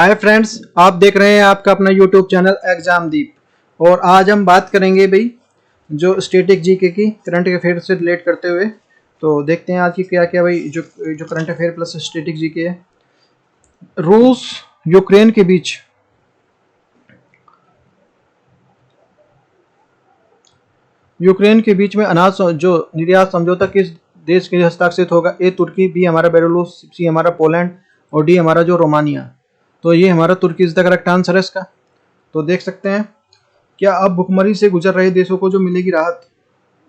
Hi friends, आप देख रहे हैं आपका अपना यूट्यूब चैनल एग्जामदीप। और आज हम बात करेंगे भाई जो स्टैटिक जीके की करंट अफेयर से रिलेट करते हुए। तो देखते हैं आज की क्या क्या भाई जो जो current affair plus static GK है। रूस यूक्रेन के बीच में अनाज जो निर्यात समझौता किस देश के हस्ताक्षरित होगा? ए तुर्की, बी हमारा बेलारूस, सी हमारा पोलैंड और डी हमारा जो रोमानिया। तो ये हमारा तुर्की इज द करेक्ट आंसर है इसका। तो देख सकते हैं क्या अब भुखमरी से गुजर रहे देशों को जो मिलेगी राहत।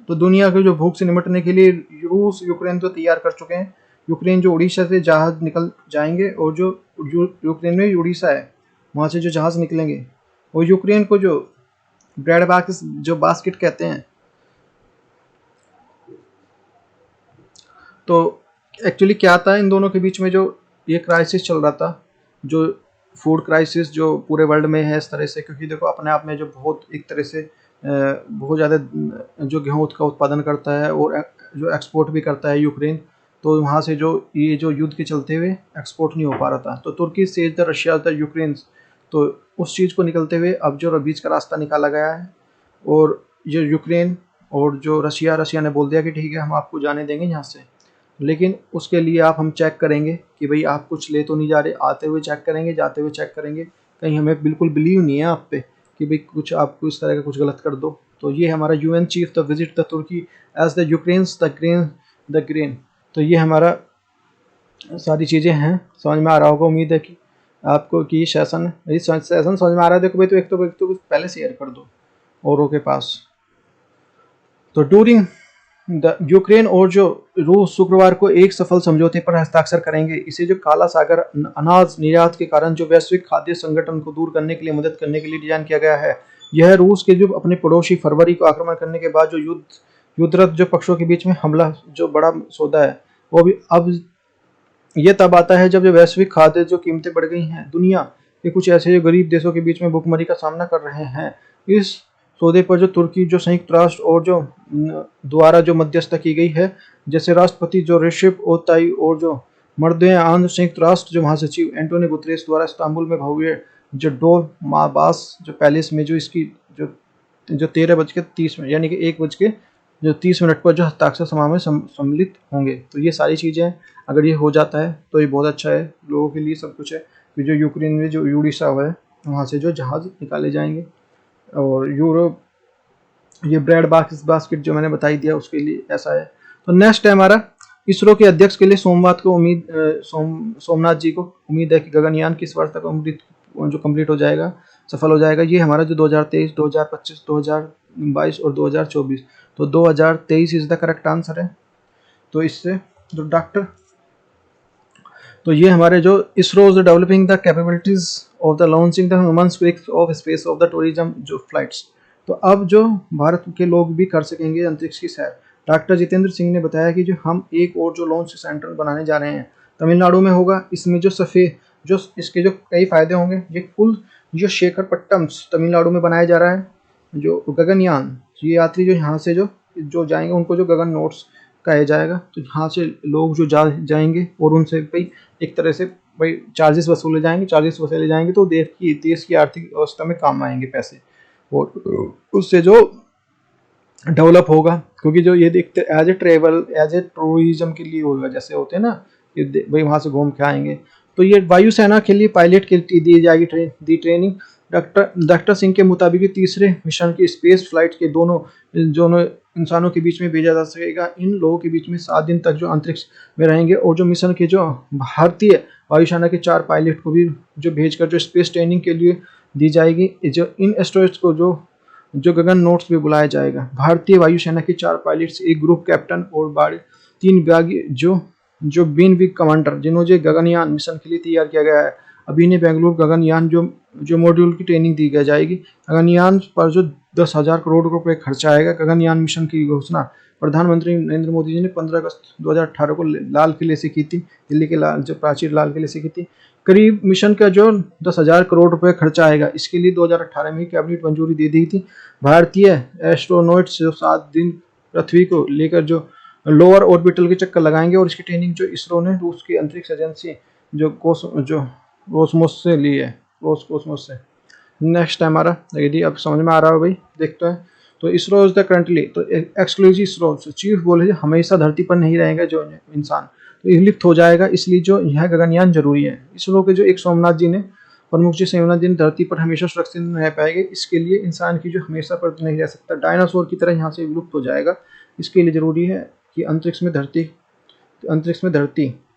तो दुनिया के जो भूख से निपटने के लिए रूस यूक्रेन तो तैयार कर चुके हैं। यूक्रेन जो उड़ीसा से जहाज निकल जाएंगे और जो यूक्रेन में उड़ीसा है वहाँ से जो जहाज निकलेंगे और यूक्रेन को जो ब्रेड बास्केट कहते हैं। तो एक्चुअली क्या था इन दोनों के बीच में जो ये क्राइसिस चल रहा था, जो फूड क्राइसिस जो पूरे वर्ल्ड में है इस तरह से, क्योंकि देखो अपने आप में जो बहुत एक तरह से बहुत ज़्यादा जो गेहूँ का उत्पादन करता है और जो एक्सपोर्ट भी करता है यूक्रेन। तो वहाँ से जो ये जो युद्ध के चलते हुए एक्सपोर्ट नहीं हो पा रहा था। तो तुर्की से द रशिया द यूक्रेन, तो उस चीज़ को निकलते हुए अब जो बीच का रास्ता निकाला गया है। और ये यूक्रेन और जो रशिया ने बोल दिया कि ठीक है हम आपको जाने देंगे यहाँ से, लेकिन उसके लिए आप हम चेक करेंगे कि भाई आप कुछ ले तो नहीं जा रहे। आते हुए चेक करेंगे, जाते हुए चेक करेंगे, कहीं हमें बिल्कुल बिलीव नहीं है आप पे कि भाई कुछ आपको इस तरह का कुछ गलत कर दो। तो ये हमारा UN chief the visit the Turkey as the Ukraine's the grain. तो ये हमारा सारी चीज़ें हैं, समझ में आ रहा होगा। उम्मीद है कि आपको कि सेशन समझ में आ रहा है। देखो भाई, तो एक तो पहले शेयर कर दो औरों के पास। तो ड्यूरिंग यूक्रेन और जो रूस शुक्रवार को एक सफल समझौते पर हस्ताक्षर करेंगे। इसे जो काला सागर अनाज निर्यात के कारण जो वैश्विक खाद्य संगठन को दूर करने के लिए मदद करने के लिए डिजाइन किया गया है। यह रूस के जो अपने पड़ोसी फरवरी को आक्रमण करने के बाद जो युद्धरत जो पक्षों के बीच में हमला जो बड़ा सौदा है, वो भी अब ये तब आता है जब जो वैश्विक खाद्य जो कीमतें बढ़ गई हैं। दुनिया के कुछ ऐसे जो गरीब देशों के बीच में भुखमरी का सामना कर रहे हैं। इस सौदे पर जो तुर्की जो संयुक्त राष्ट्र और जो द्वारा जो मध्यस्थता की गई है, जैसे राष्ट्रपति जो रेसिप ताय्यिप और जो मर्द संयुक्त राष्ट्र जो महासचिव एंटोनियो गुतेरेस द्वारा इस्तांबुल में भव्य जो डोल माबास जो पैलेस में जो इसकी जो 13:30 यानी कि 1:30 पर जो हस्ताक्षर समारोह में सम्मिलित होंगे। तो ये सारी चीज़ें अगर ये हो जाता है तो ये बहुत अच्छा है लोगों के लिए, सब कुछ है कि जो यूक्रेन में जो उड़ीसा हुआ है वहाँ से जो जहाज़ निकाले जाएंगे। और यूरोप ये ब्रेड बास्केट जो मैंने बताई दिया उसके लिए ऐसा है। तो नेक्स्ट है हमारा इसरो के अध्यक्ष के लिए सोमवार को सोमनाथ जी को उम्मीद है कि गगनयान किस वर्ष तक जो कंप्लीट हो जाएगा, सफल हो जाएगा। ये हमारा जो 2023, 2025, 2022 और 2024। तो 2023 इज द करेक्ट आंसर है। तो इससे जो डॉक्टर, तो ये हमारे जो ISRO is developing the capabilities of the launching the humans of space of the tourism जो फ्लाइट्स। तो अब जो भारत के लोग भी कर सकेंगे अंतरिक्ष की सैर। डॉक्टर जितेंद्र सिंह ने बताया कि जो हम एक और जो लॉन्च सेंटर बनाने जा रहे हैं तमिलनाडु में होगा। इसमें जो सफ़ेद जो इसके जो कई फायदे होंगे। ये कुल जो शेखरपट्टम तमिलनाडु में बनाया जा रहा है जो गगनयान, ये यात्री जो यहाँ से जो जाएंगे उनको जो गगन नोट्स कहा जाएगा। तो यहाँ से लोग जो जाएंगे और उनसे भाई एक तरह से भाई चार्जेस वसूले जाएंगे तो देश की आर्थिक व्यवस्था में काम आएंगे पैसे, और उससे जो डेवलप होगा। क्योंकि जो ये देखते एज ए टूरिज्म के लिए होगा, जैसे होते हैं ना कि भाई वहाँ से घूम के आएंगे। तो ये वायुसेना के लिए पायलट के लिए दी जाएगी ट्रेनिंग। डॉक्टर सिंह के मुताबिक तीसरे मिशन की स्पेस फ्लाइट के दोनों इंसानों के बीच में भेजा जा सकेगा। इन लोगों के बीच में 7 दिन तक जो अंतरिक्ष में रहेंगे और जो मिशन के जो भारतीय वायुसेना के 4 पायलट को भी जो भेजकर जो स्पेस ट्रेनिंग के लिए दी जाएगी। जो इन एस्ट्रोनॉट्स को जो गगन नोट्स भी बुलाया जाएगा। भारतीय वायुसेना के 4 पायलट्स, एक ग्रुप कैप्टन और 3 विभागीय जो बीन विंग कमांडर जिन्होंने गगनयान मिशन के लिए तैयार किया गया है। अभी ने बेंगलुरु गगनयान जो मॉड्यूल की ट्रेनिंग दी जाएगी। गगनयान पर जो 10,000 करोड़ रुपए खर्चा आएगा। गगनयान मिशन की घोषणा प्रधानमंत्री नरेंद्र मोदी जी ने 15 अगस्त 2018 को लाल किले से की थी, दिल्ली के जो प्राचीन लाल किले से की थी। करीब मिशन का जो 10,000 करोड़ रुपए खर्चा आएगा, इसके लिए 2018 में कैबिनेट मंजूरी दे दी थी। भारतीय एस्ट्रोनॉट्स जो 7 दिन पृथ्वी को लेकर जो लोअर ऑर्बिटल के चक्कर लगाएंगे और इसकी ट्रेनिंग जो इसरो ने रूस की अंतरिक्ष एजेंसी जो रोसमोस से ली है, रोसकोसमोस से। नेक्स्ट है हमारा, यदि अब समझ में आ रहा हो भाई, देखते हैं। तो इसरो इज द करंटली, तो एक्सक्लूसिव इसरो चीफ बोले हमेशा धरती पर नहीं रहेगा जो इंसान, तो विलुप्त हो जाएगा, इसलिए जो यह गगनयान जरूरी है। इसरो के जो एक सोमनाथ जी ने, प्रमुख जी सोमनाथ जी ने, धरती पर हमेशा सुरक्षित रह पाएंगे, इसके लिए इंसान की जो हमेशा पर नहीं रह सकता, डायनासोर की तरह यहाँ से विलुप्त हो जाएगा। इसके लिए जरूरी है कि अंतरिक्ष में धरती,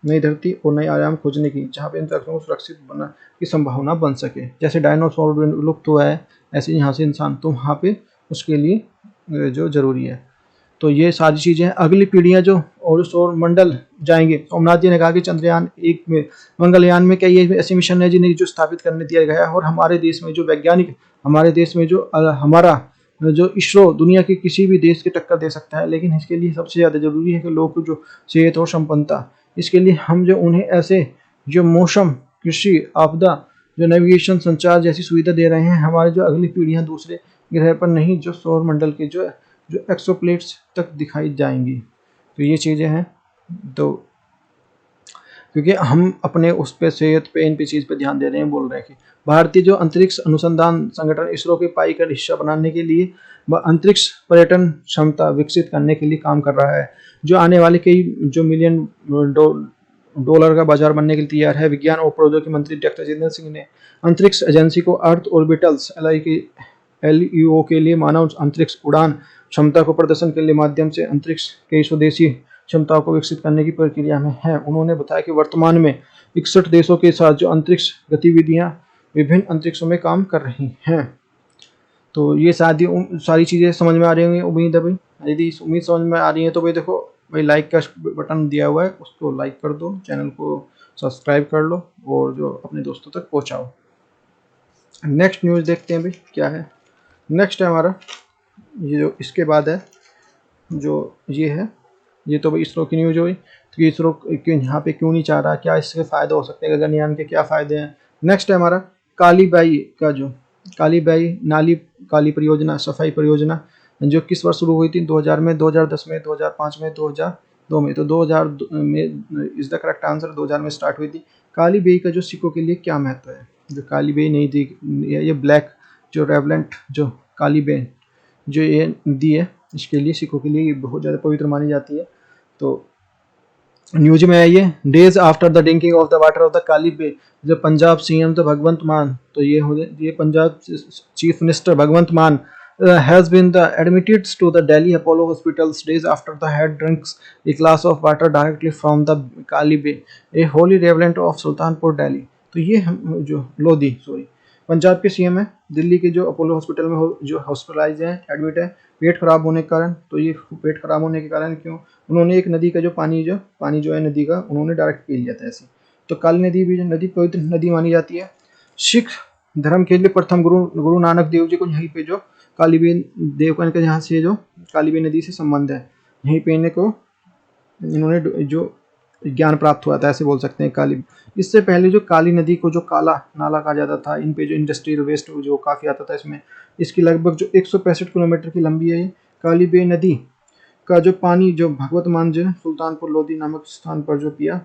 नई धरती और नए आयाम खोजने की, जहाँ पे इंसानों को सुरक्षित बना की संभावना बन सके। जैसे डायनासोर विलुप्त हुआ है, ऐसे यहाँ से इंसान, तो वहाँ पे उसके लिए जो जरूरी है। तो ये सारी चीजें, अगली पीढ़ियां जो और सौर मंडल जाएंगे, सोमनाथ जी ने कहा कि चंद्रयान एक में, मंगलयान में कई ऐसे मिशन है जिन्हें जो स्थापित करने दिया गया है, और हमारे देश में जो वैज्ञानिक, हमारे देश में जो हमारा जो इसरो दुनिया के किसी भी देश की टक्कर दे सकता है, लेकिन इसके लिए सबसे ज़्यादा जरूरी है कि लोगों को जो सेहत और संपन्नता, इसके लिए हम जो उन्हें ऐसे जो मौसम, कृषि, आपदा, जो नेविगेशन, संचार जैसी सुविधा दे रहे हैं, हमारे जो अगली पीढ़ियां दूसरे ग्रह पर नहीं, जो सौर मंडल के जो एक्सोप्लेट्स तक दिखाई जाएंगी। तो ये चीज़ें हैं। तो क्योंकि हम अपने उस पे, सेहत पे, इन पे चीज़ पे ध्यान दे रहे हैं, बोल रहे हैं कि भारतीय जो अंतरिक्ष अनुसंधान संगठन इसरो के पाई का हिस्सा बनाने के लिए व अंतरिक्ष पर्यटन क्षमता विकसित करने के लिए काम कर रहा है, जो आने वाले कई जो मिलियन डॉलर का बाजार बनने के लिए तैयार है। विज्ञान और प्रौद्योगिकी मंत्री डॉक्टर जितेंद्र सिंह ने अंतरिक्ष एजेंसी को अर्थ ऑर्बिटल्स LEO के लिए मानव अंतरिक्ष उड़ान क्षमता को प्रदर्शन के लिए माध्यम से अंतरिक्ष के स्वदेशी क्षमताओं को विकसित करने की प्रक्रिया में है। उन्होंने बताया कि वर्तमान में 61 देशों के साथ जो अंतरिक्ष गतिविधियां विभिन्न अंतरिक्षों में काम कर रही हैं। तो ये सारी चीज़ें समझ में आ रही होंगी, उम्मीद है भाई। यदि उम्मीद समझ में आ रही है तो भाई देखो भाई, लाइक का बटन दिया हुआ है, उसको लाइक कर दो, चैनल को सब्सक्राइब कर लो, और जो अपने दोस्तों तक पहुँचाओ। नेक्स्ट न्यूज़ देखते हैं भाई क्या है। नेक्स्ट है हमारा, ये जो इसके बाद है, जो ये है, ये तो भाई इसरो की न्यूज हुई। तो इसरो क्यों यहाँ पे क्यों नहीं चाह रहा, क्या इसके फायदे हो सकते हैं, गगनयान के क्या फायदे हैं। नेक्स्ट है हमारा कालीबाई का, जो कालीबाई नाली काली परियोजना, सफाई परियोजना, जो किस वर्ष शुरू हुई थी, 2000 में, 2010 में, 2005 में, 2002 में। तो 2000 में इज द करेक्ट आंसर, 2000 में स्टार्ट हुई थी। काली बेई का जो सिक्कों के लिए क्या महत्व है, जो काली बेई नहीं दी, ये ब्लैक जो रेवलेंट जो काली बेई जो ये दी है, इसके लिए, सिखों के लिए बहुत ज़्यादा पवित्र मानी जाती है। तो न्यूज में है ये, days after the drinking of the water of the Kali Bein, जो पंजाब सीएम तो भगवंत मान, तो ये पंजाब चीफ मिनिस्टर भगवंत मान has been admitted to the Delhi Apollo hospitals days after the had drinks a glass of water directly from the Kali Bay, a holy rivulet of Sultanpur, Delhi। तो ये जो Lodhi, sorry, Punjab के CM है, दिल्ली के जो Apollo hospital में जो hospitalise है, एडमिट है, पेट खराब होने के कारण। तो ये पेट खराब होने के कारण क्यों, उन्होंने एक नदी का जो पानी जो है नदी का, उन्होंने डायरेक्ट पी लिया था ऐसे। तो काली नदी भी नदी पवित्र नदी मानी जाती है। सिख धर्म के लिए प्रथम गुरु नानक देव जी को यहीं पे जो कालीबेन देवकन के, यहाँ से जो कालीबेन नदी से संबंध है, यहीं पे इन्होंने जो ज्ञान प्राप्त हुआ था, ऐसे बोल सकते हैं काली। इससे पहले जो काली नदी को जो काला नाला कहा जाता था, इन पे जो इंडस्ट्रियल वेस्ट जो काफ़ी आता था इसमें, इसकी लगभग जो 165 किलोमीटर की लंबी है। काली बे नदी का जो पानी जो भगवत मान जो सुल्तानपुर लोधी नामक स्थान पर जो पिया,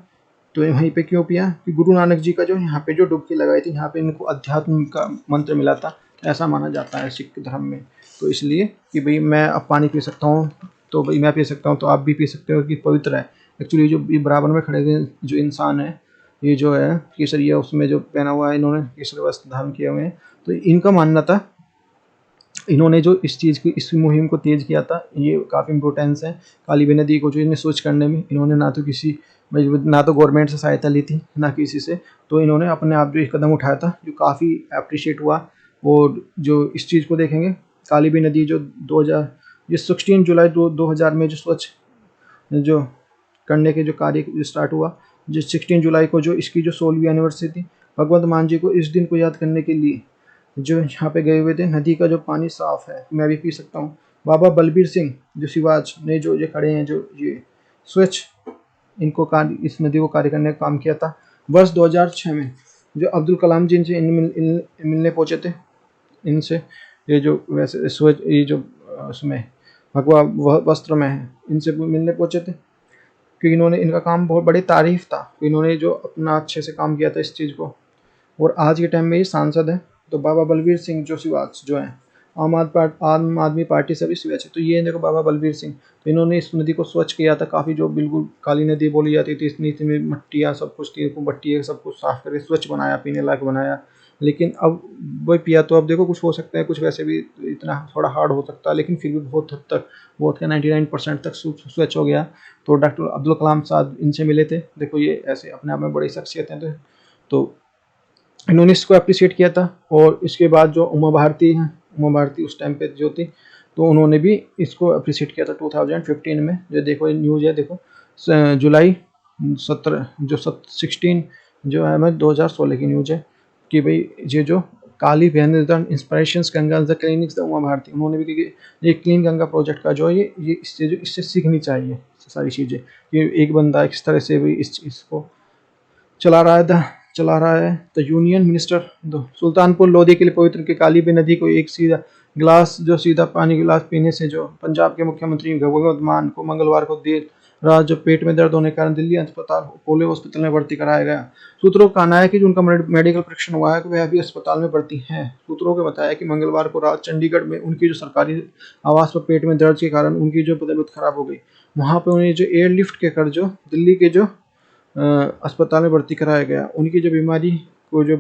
तो वहीं पे क्यों पिया कि गुरु नानक जी का जो यहाँ पे जो डुबकी लगाई थी, यहाँ पे इनको अध्यात्म का मंत्र मिला था, ऐसा माना जाता है सिख धर्म में। तो इसलिए कि भाई मैं अब पानी पी सकता हूँ, तो भाई मैं पी सकता हूँ तो आप भी पी सकते हो, कि पवित्र है। एक्चुअली जो ये बराबर में खड़े हुए जो इंसान है, ये जो है केसरिया उसमें जो पहना हुआ है, इन्होंने केसरी वस्त्र धारण किए हुए हैं। तो इनका मानना था, इन्होंने जो इस चीज़ की, इस मुहिम को तेज किया था, ये काफ़ी इंपॉर्टेंस है काली बे नदी को जो इन्हें स्विच करने में। इन्होंने ना तो गवर्नमेंट से सहायता ली थी, ना किसी से, तो इन्होंने अपने आप जो एक कदम उठाया था, जो काफ़ी अप्रिशिएट हुआ। और जो इस चीज़ को देखेंगे, काली बे नदी जो 16 जुलाई 2000 में जो स्वच्छ जो करने के जो कार्य स्टार्ट हुआ, जो 16 जुलाई को जो इसकी जो 16वीं एनिवर्सरी थी, भगवंत मान जी को इस दिन को याद करने के लिए जो यहाँ पे गए हुए थे। नदी का जो पानी साफ है, मैं भी पी सकता हूँ। बाबा बलबीर सिंह जो शिवाज ने जो ये खड़े हैं, जो ये स्वच्छ इनको इस नदी को कार्य करने का काम किया था। वर्ष 2006 में जो अब्दुल कलाम जी इनसे मिलने पहुँचे थे, इनसे ये जो वैसे स्वच्छ ये जो उसमें भगवा वस्त्र में है, इनसे मिलने पहुँचे थे, क्योंकि इन्होंने, इनका काम बहुत बड़ी तारीफ था, इन्होंने जो अपना अच्छे से काम किया था इस चीज़ को। और आज के टाइम में ये सांसद है। तो बाबा बलवीर सिंह जोशीवाल जो हैं आम आदमी पार्टी से भी स्वेच्छ है। तो ये देखो बाबा बलवीर सिंह, तो इन्होंने इस नदी को स्वच्छ किया था। काफ़ी जो बिल्कुल काली नदी बोली जाती थी, इस नीति में मट्टियाँ सब कुछ थी, मट्टी सब कुछ साफ करके स्वच्छ बनाया, पीने लायक बनाया। लेकिन अब वही पिया तो अब देखो कुछ हो सकता है, कुछ वैसे भी इतना थोड़ा हार्ड हो सकता है, लेकिन फिर भी बहुत हद तक, बहुत क्या 99% तक स्वच्छ हो गया। तो डॉक्टर अब्दुल कलाम साहब इनसे मिले थे। देखो ये ऐसे अपने आप में बड़ी शख्सियत हैं। तो इन्होंने इसको अप्रिशिएट किया था। और इसके बाद जो उमा भारती हैं, उमा भारती उस टाइम पे जो थी, तो उन्होंने भी इसको अप्रिशिएट किया था 2015 में। जो देखो ये न्यूज़ है, देखो जुलाई 17 जो 16 जो है मैं 2016 की न्यूज़ है कि भाई ये जो काली बहन inspirations Ganga the clinics the Uma Bharti, उन्होंने भी कि ये क्लीन गंगा प्रोजेक्ट का जो है ये इससे सीखनी चाहिए सारी चीज़ें। ये एक बंदा किस तरह से भी इस चीज़ को चला रहा है। तो यूनियन मिनिस्टर सुल्तानपुर लोधी के लिए पवित्र की काली बी नदी को एक सीधा पानी गिलास पीने से जो पंजाब के मुख्यमंत्री भगवंत मान को मंगलवार को देर रात जो पेट में दर्द होने के कारण दिल्ली अस्पताल अपोलो हॉस्पिटल में भर्ती कराया गया। सूत्रों का कहना है कि उनका मेडिकल परीक्षण हुआ है कि वह अभी अस्पताल में भर्ती हैं। सूत्रों को बताया कि मंगलवार को रात चंडीगढ़ में उनकी जो सरकारी आवास पर पेट में दर्द के कारण उनकी जो तबीयत खराब हो गई। वहाँ पर उन्हें जो एयरलिफ्ट के कर जो दिल्ली के जो अस्पताल में भर्ती कराया गया। उनकी जो बीमारी को जो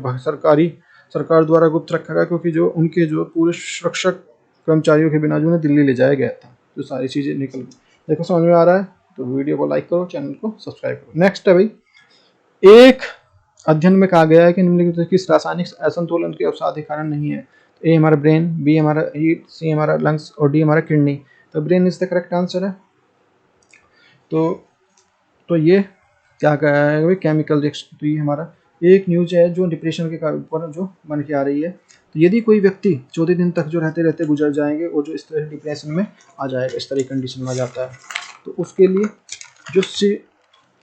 सरकार द्वारा गुप्त रखा गया, क्योंकि जो उनके जो पूरे सुरक्षा कर्मचारियों के बिना जो उन्हें दिल्ली ले जाया गया था। तो सारी चीज़ें निकल गई। देखो समझ में आ रहा है तो वीडियो को लाइक करो, चैनल को सब्सक्राइब करो। नेक्स्ट है भाई, एक अध्ययन में कहा गया है कि निम्नलिखित किस रासायनिक असंतुलन के अवसादी कारण नहीं है। ए हमारा ब्रेन, बी हमारा हीट, सी हमारा लंग्स और डी हमारा किडनी। तो brain is the correct answer है। तो ये क्या कहा है भाई, केमिकल रिएक्शन। तो ये हमारा एक न्यूज है जो डिप्रेशन के ऊपर जो बन के आ रही है। तो यदि कोई व्यक्ति 14 दिन तक जो रहते रहते गुजर जाएंगे और जो इस तरह डिप्रेशन में आ जाएगा, इस तरह कंडीशन में आ जाता है, तो उसके लिए जो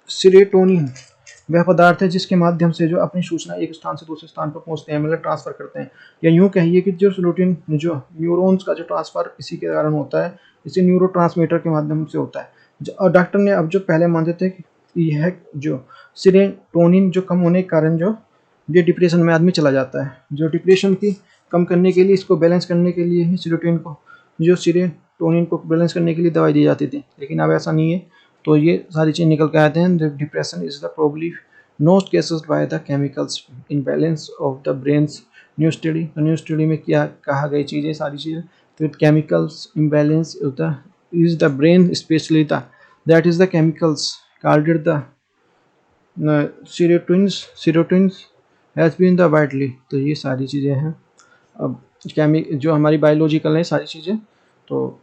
सीरोटोनिन वह पदार्थ है जिसके माध्यम से जो अपनी सूचना एक स्थान से दूसरे स्थान पर पहुंचते हैं, मतलब ट्रांसफर सीरोटोनिन करते हैं। या यूँ कहिए कि जो सीरोटोनिन जो न्यूरॉन्स का जो ट्रांसफर इसी के कारण होता है, इसी न्यूरोट्रांसमीटर के माध्यम से होता है। और डॉक्टर ने अब जो पहले मानते थे कि यह जो सीरोटोनिन जो कम होने के कारण जो ये डिप्रेशन में आदमी चला जाता है। जो डिप्रेशन की कम करने के लिए, इसको बैलेंस करने के लिए ही सीरोटोनिन को बैलेंस करने के लिए दवाई दी जाती थी, लेकिन अब ऐसा नहीं है। तो ये सारी चीज़ निकल के आते हैं। Depression is the probably most cases by the chemicals imbalance of the brains. New study में क्या कहा गई चीज़ें, सारी चीज़ें। तो chemicals imbalance is the brain specially the that is the chemicals called it the serotonin has been the widely। तो ये सारी चीज़ें हैं। अब जो हमारी बायोलॉजिकल है सारी चीज़ें। तो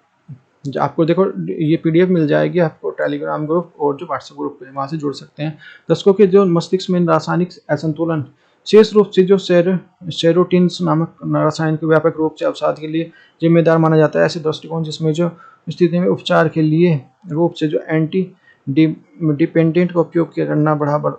आपको देखो ये PDF मिल जाएगी आपको टेलीग्राम ग्रुप और जो व्हाट्सएप ग्रुप पे, वहाँ से जुड़ सकते हैं। दर्शकों के जो मस्तिष्क में रासायनिक असंतुलन विशेष रूप से जो सेरोटिन्स नामक रसायन के व्यापक रूप से अवसाद के लिए जिम्मेदार माना जाता है। ऐसे दृष्टिकोण जिसमें जो स्थिति में उपचार के लिए रूप से जो एंटी डिपेंडेंट का उपयोग करना बढ़ावा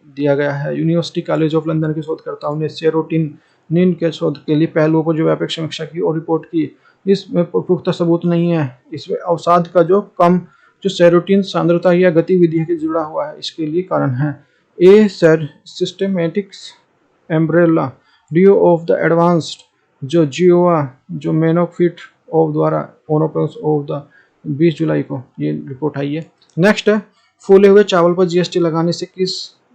दिया गया है। यूनिवर्सिटी कॉलेज ऑफ लंदन के शोधकर्ताओं ने सेरोटिनिन के शोध के लिए पहलुओं को जो व्यापक समीक्षा की और रिपोर्ट की। इसमें पुख्ता सबूत नहीं है। इसमें अवसाद का जो कम जो सेरोटिन सांद्रता या गतिविधि के जुड़ा हुआ है, इसके लिए कारण है। A systematics umbrella due of the advanced जो जियोआ जो मैनोफिट ऑफ द्वारा ओनोपस ऑफ द 20 जुलाई को ये रिपोर्ट आई है। नेक्स्ट है, फूले हुए चावल पर GST लगाने से किस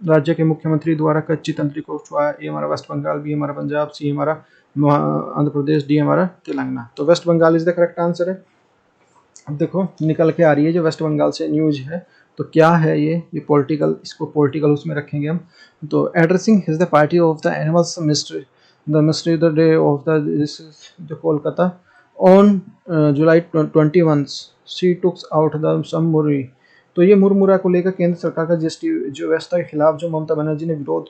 राज्य के मुख्यमंत्री द्वारा कच्ची तंत्री को हुआ है। ए हमारा वेस्ट बंगाल, बी हमारा पंजाब, सी हमारा आंध्र प्रदेश, डी हमारा तेलंगाना। तो West Bengal is the correct answer है। अब देखो निकल के आ रही है जो वेस्ट बंगाल से न्यूज है। तो क्या है ये पॉलिटिकल, इसको पॉलिटिकल उसमें रखेंगे हम। तो addressing is the party of the animals mystery the day of the Kolkata on July 21 she tooks out the some मुरमुरी। तो ये मुरमुरा को लेकर केंद्र सरकार का GST जो व्यवस्था के खिलाफ जो ममता बनर्जी ने विरोध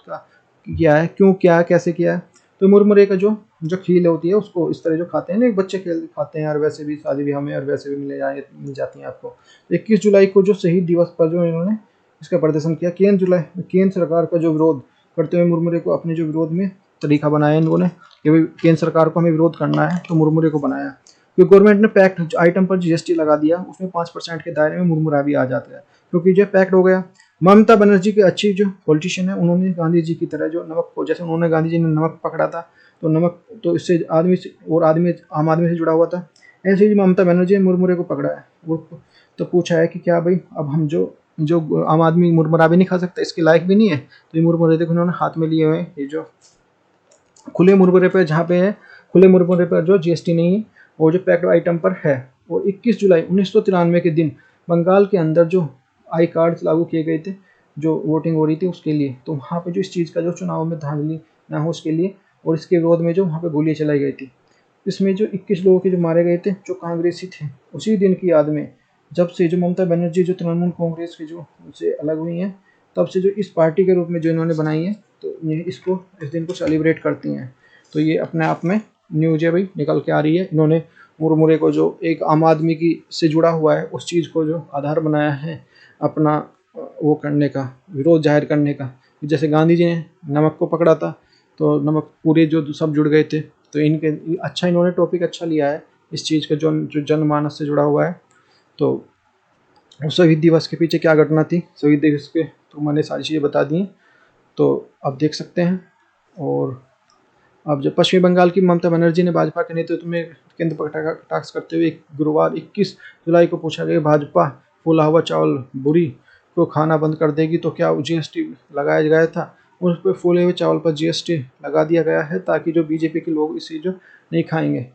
किया है। क्यों किया है, कैसे किया है। तो मुरमुरे का जो खील होती है उसको इस तरह जो खाते हैं ना, एक बच्चे खाते हैं, और वैसे भी शादी ब्याह में और वैसे भी मिल जाती हैं आपको। 21 जुलाई को जो शहीद दिवस पर जो इन्होंने इसका प्रदर्शन किया, केंद्र सरकार का जो विरोध करते हुए मुरमुरे को अपने जो विरोध में तरीका बनाया इन्होंने कि भाई केंद्र सरकार को हमें विरोध करना है, तो मुरमुरे को बनाया। क्योंकि गवर्नमेंट ने पैक्ड आइटम पर GST लगा दिया, उसमें 5% के दायरे में मुरमुरा भी आ जाता है। क्योंकि जो पैक्ड हो गया ममता बनर्जी की अच्छी जो पॉलिटिशियन है, उन्होंने गांधी जी की तरह जो नमक को, जैसे उन्होंने गांधी जी ने नमक पकड़ा था, तो नमक तो इससे आदमी से और आदमी आम आदमी से जुड़ा हुआ था, ऐसे ही ममता बनर्जी ने मुरमुरे को पकड़ा है। वो तो पूछा है कि क्या भाई अब हम जो जो आम आदमी मुरमुरा भी नहीं खा सकता, इसके लायक भी नहीं है, तो ये मुरमुरे देखो इन्होंने हाथ में लिए हुए हैं, ये जो खुले मुरमुरे पर, जहाँ पे है खुले मुरमुरे पर जो जीएसटी नहीं है, और जो पैक्ड आइटम पर है। और 21 जुलाई 1993 के दिन बंगाल के अंदर जो आई कार्ड्स लागू किए गए थे, जो वोटिंग हो रही थी उसके लिए, तो वहाँ पे जो इस चीज़ का जो चुनाव में धांधली ना हो उसके लिए, और इसके विरोध में जो वहाँ पे गोलियां चलाई गई थी, इसमें जो 21 लोगों के जो मारे गए थे जो कांग्रेसी थे, उसी दिन की याद में, जब से जो ममता बनर्जी जो तृणमूल कांग्रेस के जो से अलग हुई हैं, तब से जो इस पार्टी के रूप में जो इन्होंने बनाई है, तो ये इसको इस दिन को सेलिब्रेट करती हैं। तो ये अपने आप में न्यूज है भाई, निकल के आ रही है। इन्होंने मुरमुरे को जो एक आम आदमी की से जुड़ा हुआ है, उस चीज़ को जो आधार बनाया है अपना वो करने का, विरोध जाहिर करने का। जैसे गांधी जी ने नमक को पकड़ा था, तो नमक पूरे जो सब जुड़ गए थे, तो इनके अच्छा इन्होंने टॉपिक अच्छा लिया है इस चीज़ का, जो जनमानस से जुड़ा हुआ है। तो शहीद दिवस के पीछे क्या घटना थी, शहीद दिवस के तो मैंने सारी चीज़ें बता दी हैं, तो आप देख सकते हैं। और अब जब पश्चिमी बंगाल की ममता बनर्जी ने भाजपा के नेतृत्व में केंद्र पर कटाक्ष करते हुए गुरुवार 21 जुलाई को पूछा गया, भाजपा फूला हुआ चावल बुरी को खाना बंद कर देगी तो क्या जीएसटी लगाया गया था, उस पर फूले हुए चावल पर जीएसटी लगा दिया गया है ताकि जो बीजेपी के लोग इसे जो नहीं खाएंगे।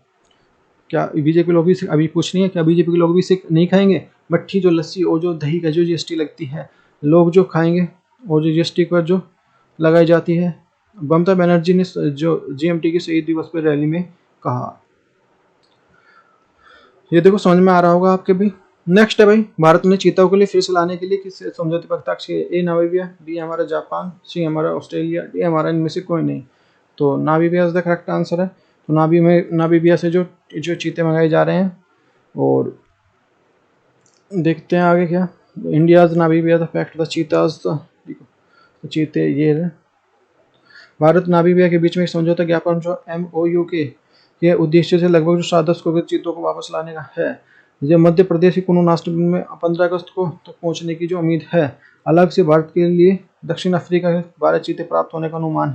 क्या बीजेपी लोग भी अभी पूछ रही है, क्या बीजेपी के लोग भी इसे नहीं खाएंगे? मट्ठी जो लस्सी और जो दही का जो जीएसटी लगती है, लोग जो खाएंगे, और जो जीएसटी पर जो लगाई जाती है। ममता बनर्जी ने जो जीएमटी के शहीद दिवस पर रैली में कहा। ये देखो समझ में आ रहा होगा आपके भी। नेक्स्ट है भाई, भारत ने चीताओं के लिए फिर से लाने के लिए किस समझौते पर हस्ताक्षर किए? ए नामीबिया, बी हमारा जापान, सी हमारा ऑस्ट्रेलिया, डी हमारा इनमें से कोई नहीं। तो Namibia is the correct answer है। तो नामीबिया से जो जो चीते मंगाए जा रहे हैं। और देखते हैं आगे क्या। India's Namibia the fact the cheetahs, तो चीते ये है। भारत नामीबिया के बीच में एक समझौता ज्ञापन जो MOU के उद्देश्य से लगभग जो 7-10 को चीतों को वापस लाने का है। ये मध्य प्रदेश के कुनू नास्टिक में 15 अगस्त को तक पहुंचने की जो उम्मीद है। अलग से भारत के लिए दक्षिण अफ्रीका के 12 चीते प्राप्त होने का अनुमान है।